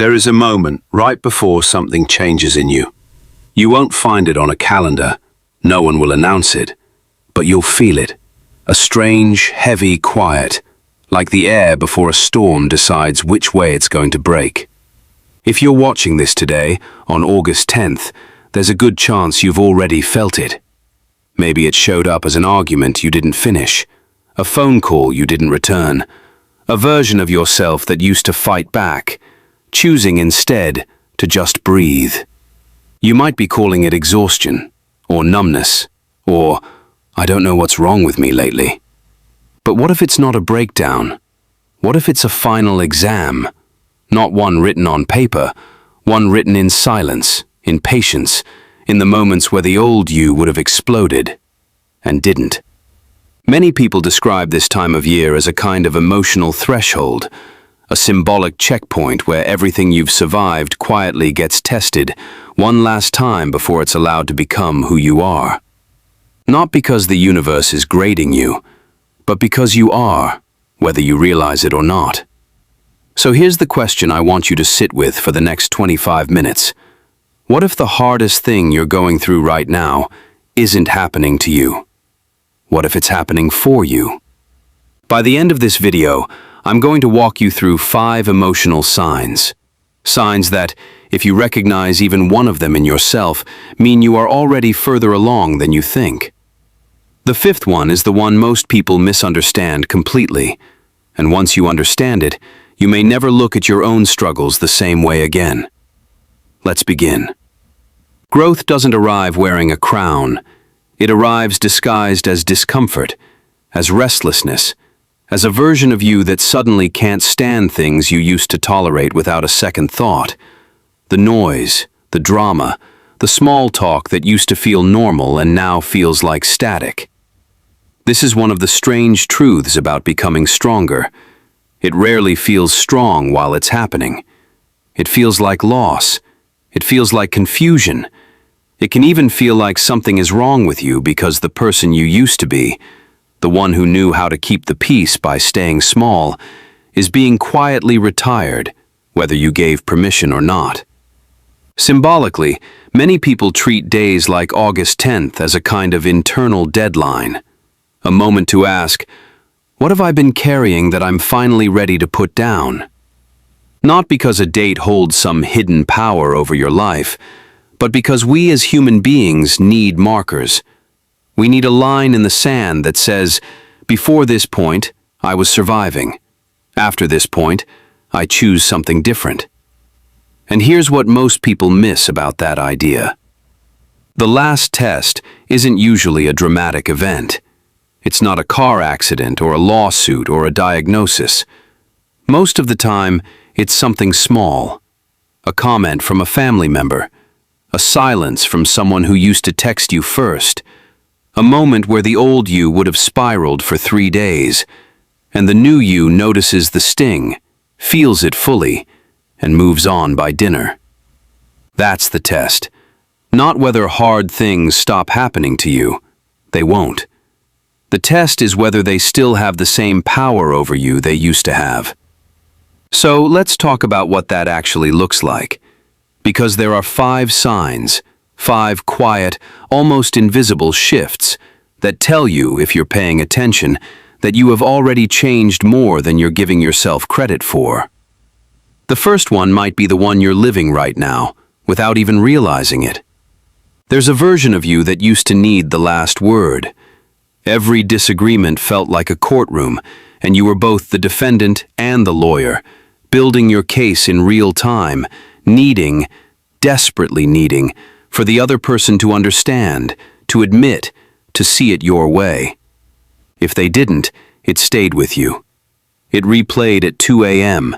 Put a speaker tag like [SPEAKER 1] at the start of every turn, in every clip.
[SPEAKER 1] There is a moment right before something changes in you. You won't find it on a calendar, no one will announce it, but you'll feel it. A strange, heavy quiet, like the air before a storm decides which way it's going to break. If you're watching this today, on August 10th, there's a good chance you've already felt it. Maybe it showed up as an argument you didn't finish, a phone call you didn't return, a version of yourself that used to fight back, choosing instead to just breathe. You might be calling it exhaustion, or numbness, or I don't know what's wrong with me lately. But what if it's not a breakdown? What if it's a final exam? Not one written on paper, one written in silence, in patience, in the moments where the old you would have exploded, and didn't. Many people describe this time of year as a kind of emotional threshold, a symbolic checkpoint where everything you've survived quietly gets tested one last time before it's allowed to become who you are. Not because the universe is grading you, but because you are, whether you realize it or not. So here's the question I want you to sit with for the next 25 minutes. What if the hardest thing you're going through right now isn't happening to you? What if it's happening for you? By the end of this video, I'm going to walk you through 5 emotional signs. Signs that, if you recognize even one of them in yourself, mean you are already further along than you think. The 5th one is the one most people misunderstand completely, and once you understand it, you may never look at your own struggles the same way again. Let's begin. Growth doesn't arrive wearing a crown. It arrives disguised as discomfort, as restlessness, as a version of you that suddenly can't stand things you used to tolerate without a second thought. The noise, the drama, the small talk that used to feel normal and now feels like static. This is one of the strange truths about becoming stronger. It rarely feels strong while it's happening. It feels like loss. It feels like confusion. It can even feel like something is wrong with you because the person you used to be, the one who knew how to keep the peace by staying small, is being quietly retired, whether you gave permission or not. Symbolically, many people treat days like August 10th as a kind of internal deadline, a moment to ask, what have I been carrying that I'm finally ready to put down? Not because a date holds some hidden power over your life, but because we as human beings need markers. We need a line in the sand that says, before this point, I was surviving. After this point, I choose something different. And here's what most people miss about that idea. The last test isn't usually a dramatic event. It's not a car accident or a lawsuit or a diagnosis. Most of the time, it's something small. A comment from a family member. A silence from someone who used to text you first. A moment where the old you would have spiraled for 3 days, and the new you notices the sting, feels it fully, and moves on by dinner. That's the test. Not whether hard things stop happening to you. They won't. The test is whether they still have the same power over you they used to have. So let's talk about what that actually looks like. Because there are 5 signs, 5 quiet, almost invisible shifts that tell you, if you're paying attention, that you have already changed more than you're giving yourself credit for. The first one might be the one you're living right now, without even realizing it. There's a version of you that used to need the last word. Every disagreement felt like a courtroom, and you were both the defendant and the lawyer, building your case in real time, needing, desperately needing, for the other person to understand, to admit, to see it your way. If they didn't, it stayed with you. It replayed at 2 a.m.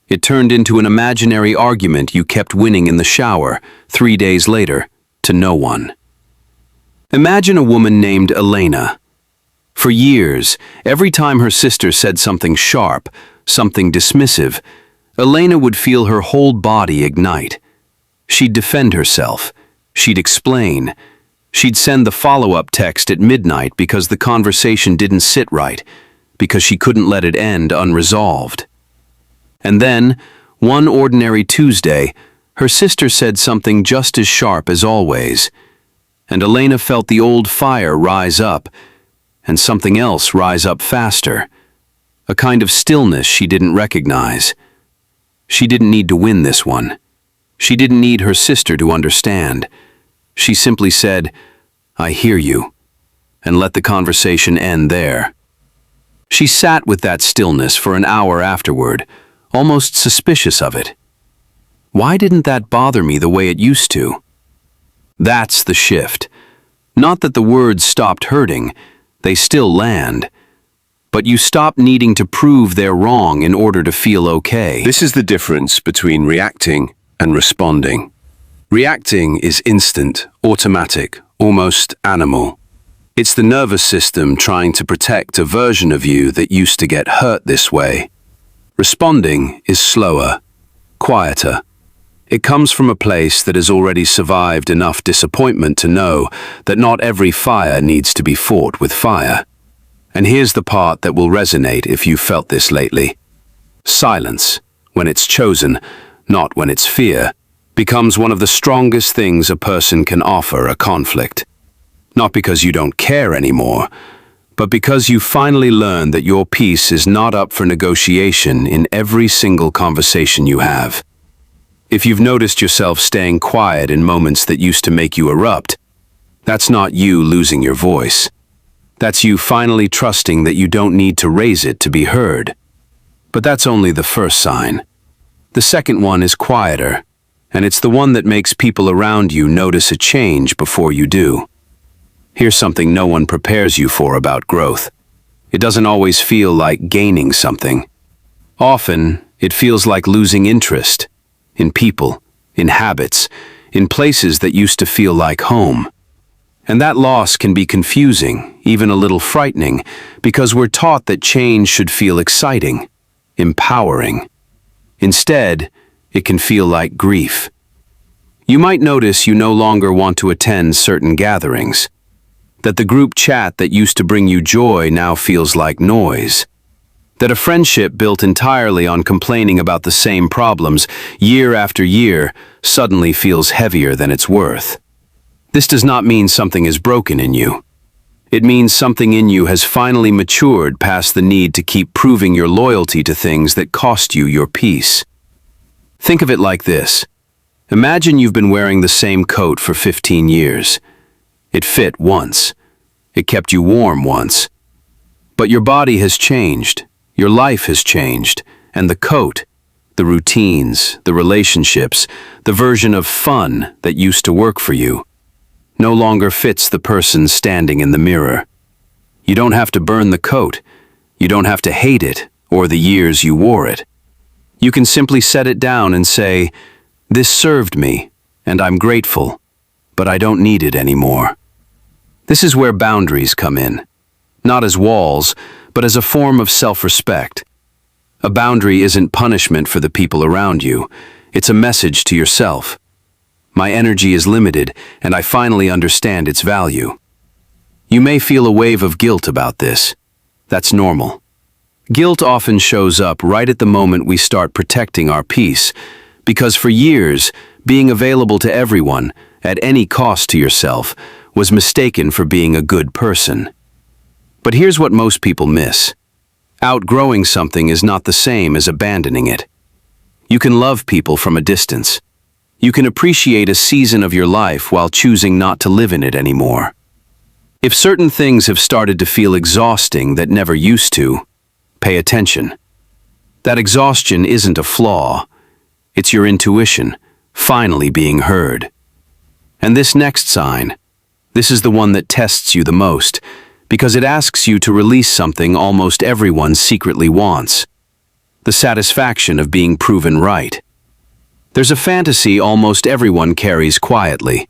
[SPEAKER 1] It turned into an imaginary argument you kept winning in the shower, 3 days later, to no one. Imagine a woman named Elena. For years, every time her sister said something sharp, something dismissive, Elena would feel her whole body ignite. She'd defend herself. She'd explain. She'd send the follow-up text at midnight because the conversation didn't sit right, because she couldn't let it end unresolved. And then, One ordinary Tuesday, her sister said something just as sharp as always, and Elena felt the old fire rise up, and something else rise up faster, a kind of stillness she didn't recognize. She didn't need to win this one. She didn't need her sister to understand. She simply said, "I hear you," and let the conversation end there. She sat with that stillness for an hour afterward, almost suspicious of it. Why didn't that bother me the way it used to? That's the shift. Not that the words stopped hurting, they still land. But you stop needing to prove they're wrong in order to feel okay.
[SPEAKER 2] This is the difference between reacting and responding. Reacting is instant, automatic, almost animal. It's the nervous system trying to protect a version of you that used to get hurt this way. Responding is slower, quieter. It comes from a place that has already survived enough disappointment to know that not every fire needs to be fought with fire. And here's the part that will resonate if you've felt this lately. Silence, when it's chosen, not when it's fear, becomes one of the strongest things a person can offer a conflict. Not because you don't care anymore, but because you finally learn that your peace is not up for negotiation in every single conversation you have. If you've noticed yourself staying quiet in moments that used to make you erupt, that's not you losing your voice. That's you finally trusting that you don't need to raise it to be heard. But that's only the first sign. The second one is quieter, and it's the one that makes people around you notice a change before you do. Here's something no one prepares you for about growth. It doesn't always feel like gaining something. Often, it feels like losing interest in people, in habits, in places that used to feel like home. And that loss can be confusing, even a little frightening, because we're taught that change should feel exciting, empowering. Instead, it can feel like grief. You might notice you no longer want to attend certain gatherings, that the group chat that used to bring you joy now feels like noise, that a friendship built entirely on complaining about the same problems year after year suddenly feels heavier than it's worth. This does not mean something is broken in you. It means something in you has finally matured past the need to keep proving your loyalty to things that cost you your peace. Think of it like this. Imagine you've been wearing the same coat for 15 years. It fit once. It kept you warm once. But your body has changed. Your life has changed. And the coat, the routines, the relationships, the version of fun that used to work for you, no longer fits the person standing in the mirror. You don't have to burn the coat. You don't have to hate it or the years you wore it. You can simply set it down and say, "This served me, and I'm grateful, but I don't need it anymore." This is where boundaries come in, not as walls, but as a form of self-respect. A boundary isn't punishment for the people around you. It's a message to yourself. My energy is limited, and I finally understand its value. You may feel a wave of guilt about this. That's normal. Guilt often shows up right at the moment we start protecting our peace, because for years, being available to everyone, at any cost to yourself, was mistaken for being a good person. But here's what most people miss. Outgrowing something is not the same as abandoning it. You can love people from a distance. You can appreciate a season of your life while choosing not to live in it anymore. If certain things have started to feel exhausting that never used to, pay attention. That exhaustion isn't a flaw. It's your intuition, finally being heard. And this next sign, this is the one that tests you the most, because it asks you to release something almost everyone secretly wants. The satisfaction of being proven right. There's a fantasy almost everyone carries quietly.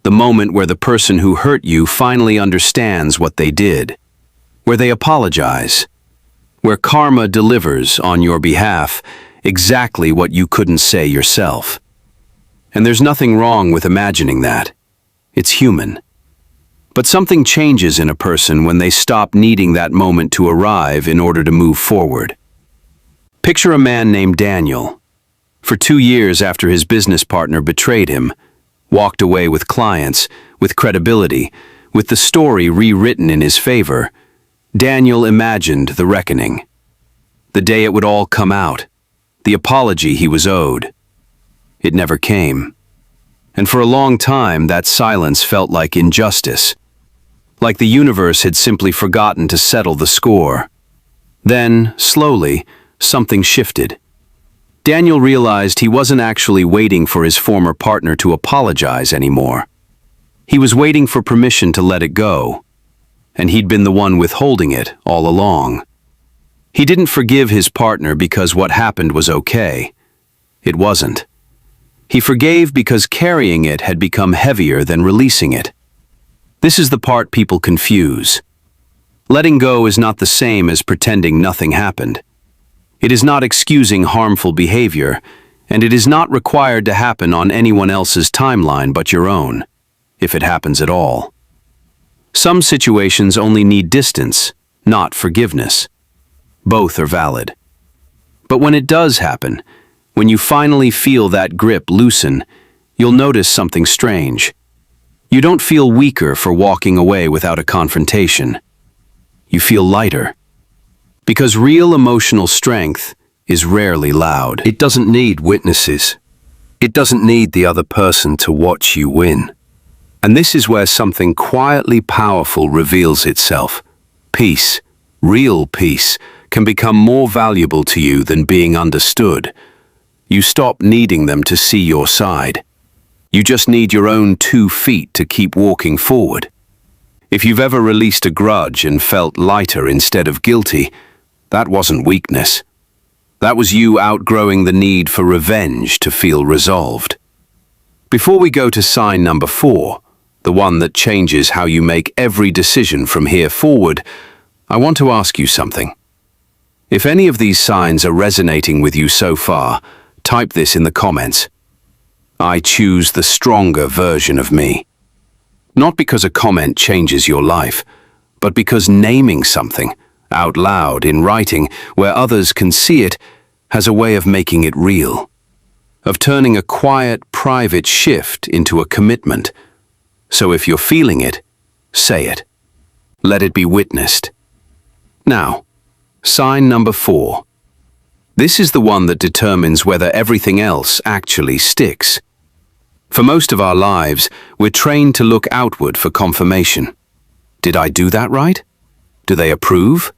[SPEAKER 2] The moment where the person who hurt you finally understands what they did. Where they apologize. Where karma delivers on your behalf exactly what you couldn't say yourself. And there's nothing wrong with imagining that. It's human. But something changes in a person when they stop needing that moment to arrive in order to move forward. Picture a man named Daniel. For 2 years after his business partner betrayed him, walked away with clients, with credibility, with the story rewritten in his favor, Daniel imagined the reckoning. The day it would all come out, the apology he was owed. It never came. And for a long time, that silence felt like injustice, like the universe had simply forgotten to settle the score. Then, slowly, something shifted. Daniel realized he wasn't actually waiting for his former partner to apologize anymore. He was waiting for permission to let it go, and he'd been the one withholding it all along. He didn't forgive his partner because what happened was okay. It wasn't. He forgave because carrying it had become heavier than releasing it. This is the part people confuse. Letting go is not the same as pretending nothing happened. It is not excusing harmful behavior, and it is not required to happen on anyone else's timeline but your own, if it happens at all. Some situations only need distance, not forgiveness. Both are valid. But when it does happen, when you finally feel that grip loosen, you'll notice something strange. You don't feel weaker for walking away without a confrontation. You feel lighter. Because real emotional strength is rarely loud.
[SPEAKER 1] It doesn't need witnesses. It doesn't need the other person to watch you win. And this is where something quietly powerful reveals itself. Peace, real peace, can become more valuable to you than being understood. You stop needing them to see your side. You just need your own 2 feet to keep walking forward. If you've ever released a grudge and felt lighter instead of guilty, that wasn't weakness. That was you outgrowing the need for revenge to feel resolved. Before we go to sign number 4, the one that changes how you make every decision from here forward, I want to ask you something. If any of these signs are resonating with you so far, type this in the comments. I choose the stronger version of me. Not because a comment changes your life, but because naming something out loud in writing where others can see it has a way of making it real, of turning a quiet, private shift into a commitment. So if you're feeling it, say it. Let it be witnessed. Now, sign number 4. This is the one that determines whether everything else actually sticks. For most of our lives, we're trained to look outward for confirmation. Did I do that right? Do they approve?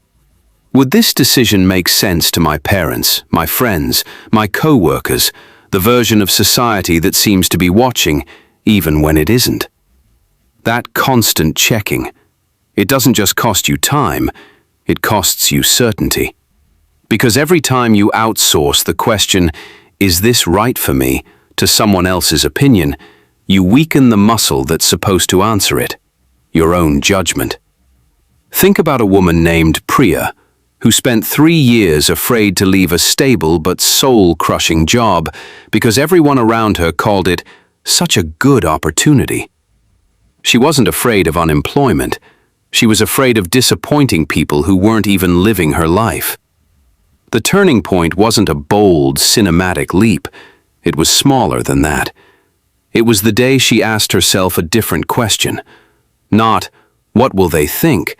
[SPEAKER 1] Would this decision make sense to my parents, my friends, my co-workers, the version of society that seems to be watching, even when it isn't? That constant checking, it doesn't just cost you time, it costs you certainty. Because every time you outsource the question, is this right for me, to someone else's opinion, you weaken the muscle that's supposed to answer it, your own judgment. Think about a woman named Priya, who spent 3 years afraid to leave a stable but soul-crushing job because everyone around her called it such a good opportunity. She wasn't afraid of unemployment. She was afraid of disappointing people who weren't even living her life. The turning point wasn't a bold, cinematic leap. It was smaller than that. It was the day she asked herself a different question. Not, what will they think?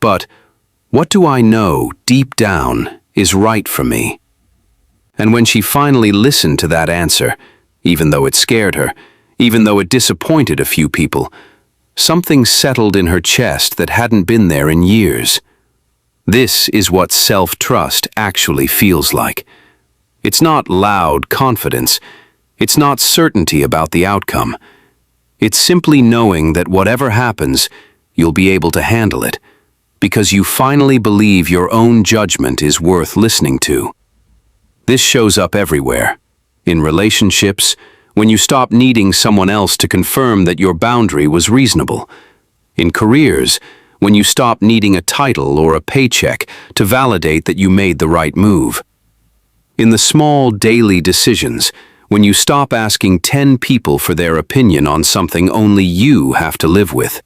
[SPEAKER 1] But, what do I know, deep down, is right for me? And when she finally listened to that answer, even though it scared her, even though it disappointed a few people, something settled in her chest that hadn't been there in years. This is what self-trust actually feels like. It's not loud confidence. It's not certainty about the outcome. It's simply knowing that whatever happens, you'll be able to handle it, because you finally believe your own judgment is worth listening to. This shows up everywhere. In relationships, when you stop needing someone else to confirm that your boundary was reasonable. In careers, when you stop needing a title or a paycheck to validate that you made the right move. In the small daily decisions, when you stop asking 10 people for their opinion on something only you have to live with.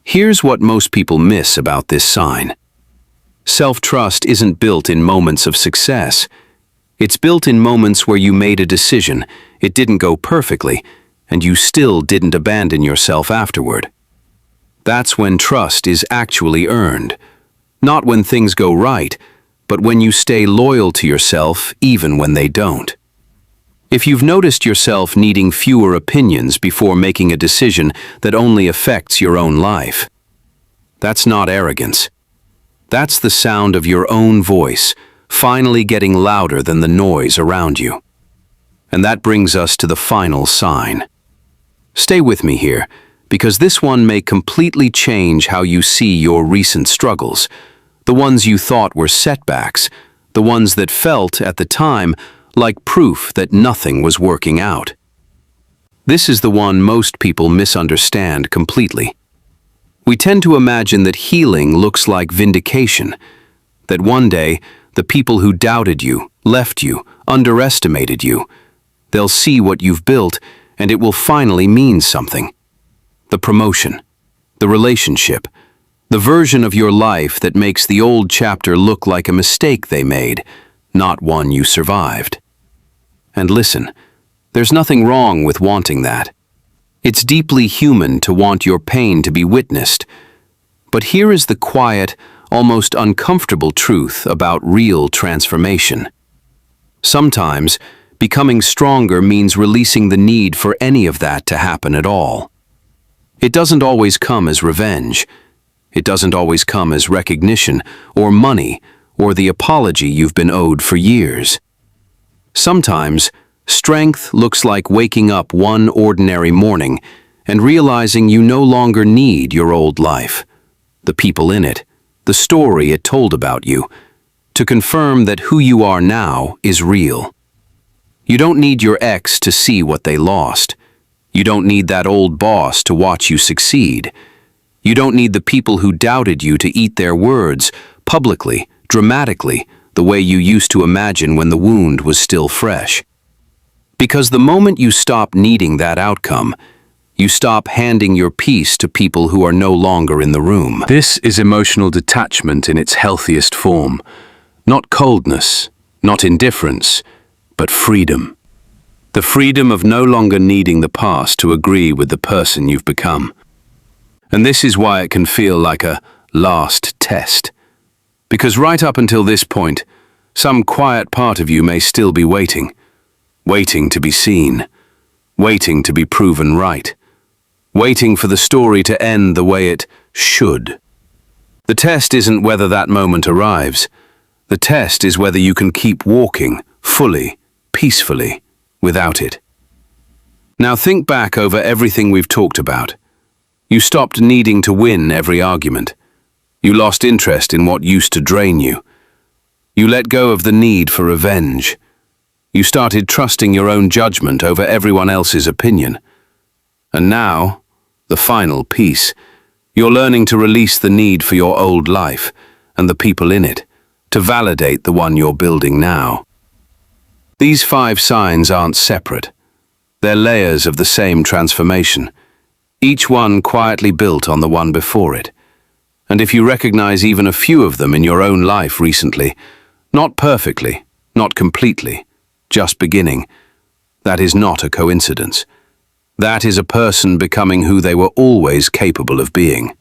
[SPEAKER 1] Here's what most people miss about this sign. Self-trust isn't built in moments of success.
[SPEAKER 2] It's built in moments where you made a decision, it didn't go perfectly, and you still didn't abandon yourself afterward. That's when trust is actually earned. Not when things go right, but when you stay loyal to yourself even when they don't. If you've noticed yourself needing fewer opinions before making a decision that only affects your own life, that's not arrogance. That's the sound of your own voice, finally getting louder than the noise around you. And that brings us to the final sign. Stay with me here, because this one may completely change how you see your recent struggles, the ones you thought were setbacks, the ones that felt, at the time, like proof that nothing was working out. This is the one most people misunderstand completely. We tend to imagine that healing looks like vindication, that one day, the people who doubted you, left you, underestimated you, they'll see what you've built and it will finally mean something. The promotion, the relationship, the version of your life that makes the old chapter look like a mistake they made, not one you survived. And listen, there's nothing wrong with wanting that. It's deeply human to want your pain to be witnessed. But here is the quiet, almost uncomfortable truth about real transformation. Sometimes, becoming stronger means releasing the need for any of that to happen at all. It doesn't always come as revenge. It doesn't always come as recognition, or money, or the apology you've been owed for years. Sometimes, strength looks like waking up one ordinary morning and realizing you no longer need your old life, the people in it, the story it told about you, to confirm that who you are now is real. You don't need your ex to see what they lost. You don't need that old boss to watch you succeed. You don't need the people who doubted you to eat their words, publicly, dramatically, the way you used to imagine when the wound was still fresh. Because the moment you stop needing that outcome, you stop handing your peace to people who are no longer in the room. This is emotional detachment in its healthiest form. Not coldness, not indifference, but freedom. The freedom of no longer needing the past to agree with the person you've become. And this is why it can feel like a last test. Because right up until this point, some quiet part of you may still be waiting to be seen, waiting to be proven right, waiting for the story to end the way it should. The test isn't whether that moment arrives. The test is whether you can keep walking, fully, peacefully, without it. Now think back over everything we've talked about. You stopped needing to win every argument. You lost interest in what used to drain you. You let go of the need for revenge. You started trusting your own judgment over everyone else's opinion. And now, the final piece, you're learning to release the need for your old life and the people in it, to validate the one you're building now. These 5 signs aren't separate. They're layers of the same transformation, each one quietly built on the one before it. And if you recognize even a few of them in your own life recently, not perfectly, not completely, just beginning, that is not a coincidence. That is a person becoming who they were always capable of being.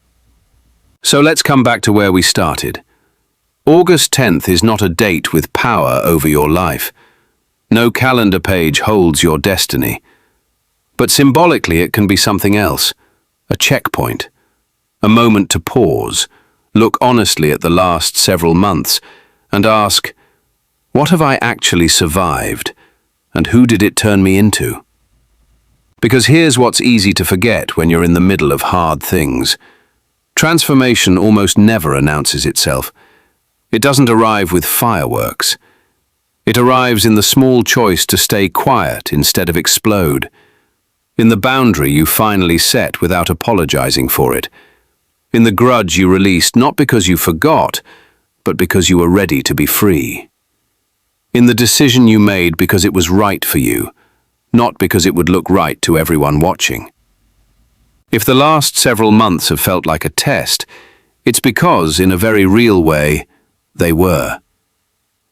[SPEAKER 2] So let's come back to where we started. August 10th is not a date with power over your life. No calendar page holds your destiny. But symbolically it can be something else, a checkpoint, a moment to pause, look honestly at the last several months, and ask, what have I actually survived, and who did it turn me into? Because here's what's easy to forget when you're in the middle of hard things. Transformation almost never announces itself. It doesn't arrive with fireworks. It arrives in the small choice to stay quiet instead of explode, in the boundary you finally set without apologizing for it, in the grudge you released not because you forgot, but because you were ready to be free, in the decision you made because it was right for you, not because it would look right to everyone watching. If the last several months have felt like a test, it's because, in a very real way, they were.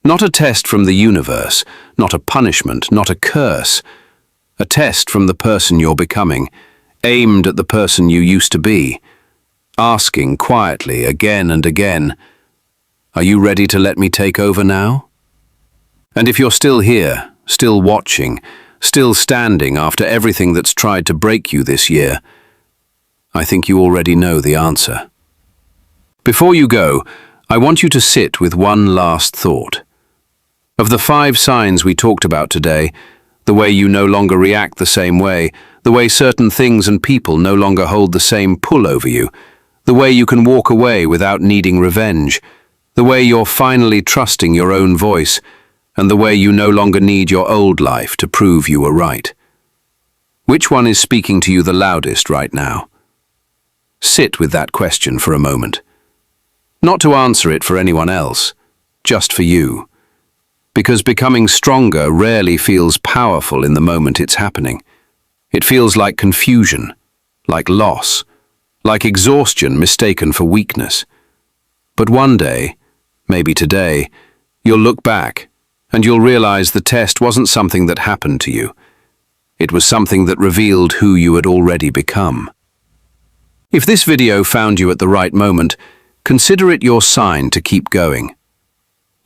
[SPEAKER 2] Not a test from the universe, not a punishment, not a curse. A test from the person you're becoming, aimed at the person you used to be, asking quietly again and again, "Are you ready to let me take over now?" And if you're still here, still watching, still standing after everything that's tried to break you this year, I think you already know the answer. Before you go, I want you to sit with one last thought. Of the 5 signs we talked about today, the way you no longer react the same way, the way certain things and people no longer hold the same pull over you, the way you can walk away without needing revenge, the way you're finally trusting your own voice, and the way you no longer need your old life to prove you were right. Which one is speaking to you the loudest right now? Sit with that question for a moment. Not to answer it for anyone else, just for you. Because becoming stronger rarely feels powerful in the moment it's happening. It feels like confusion, like loss, like exhaustion mistaken for weakness. But one day, maybe today, you'll look back and you'll realize the test wasn't something that happened to you. It was something that revealed who you had already become. If this video found you at the right moment, consider it your sign to keep going.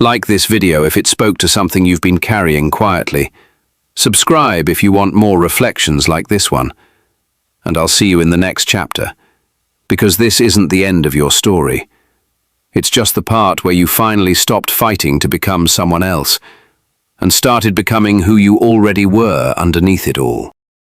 [SPEAKER 2] Like this video if it spoke to something you've been carrying quietly. Subscribe if you want more reflections like this one. And I'll see you in the next chapter. Because this isn't the end of your story. It's just the part where you finally stopped fighting to become someone else and started becoming who you already were underneath it all.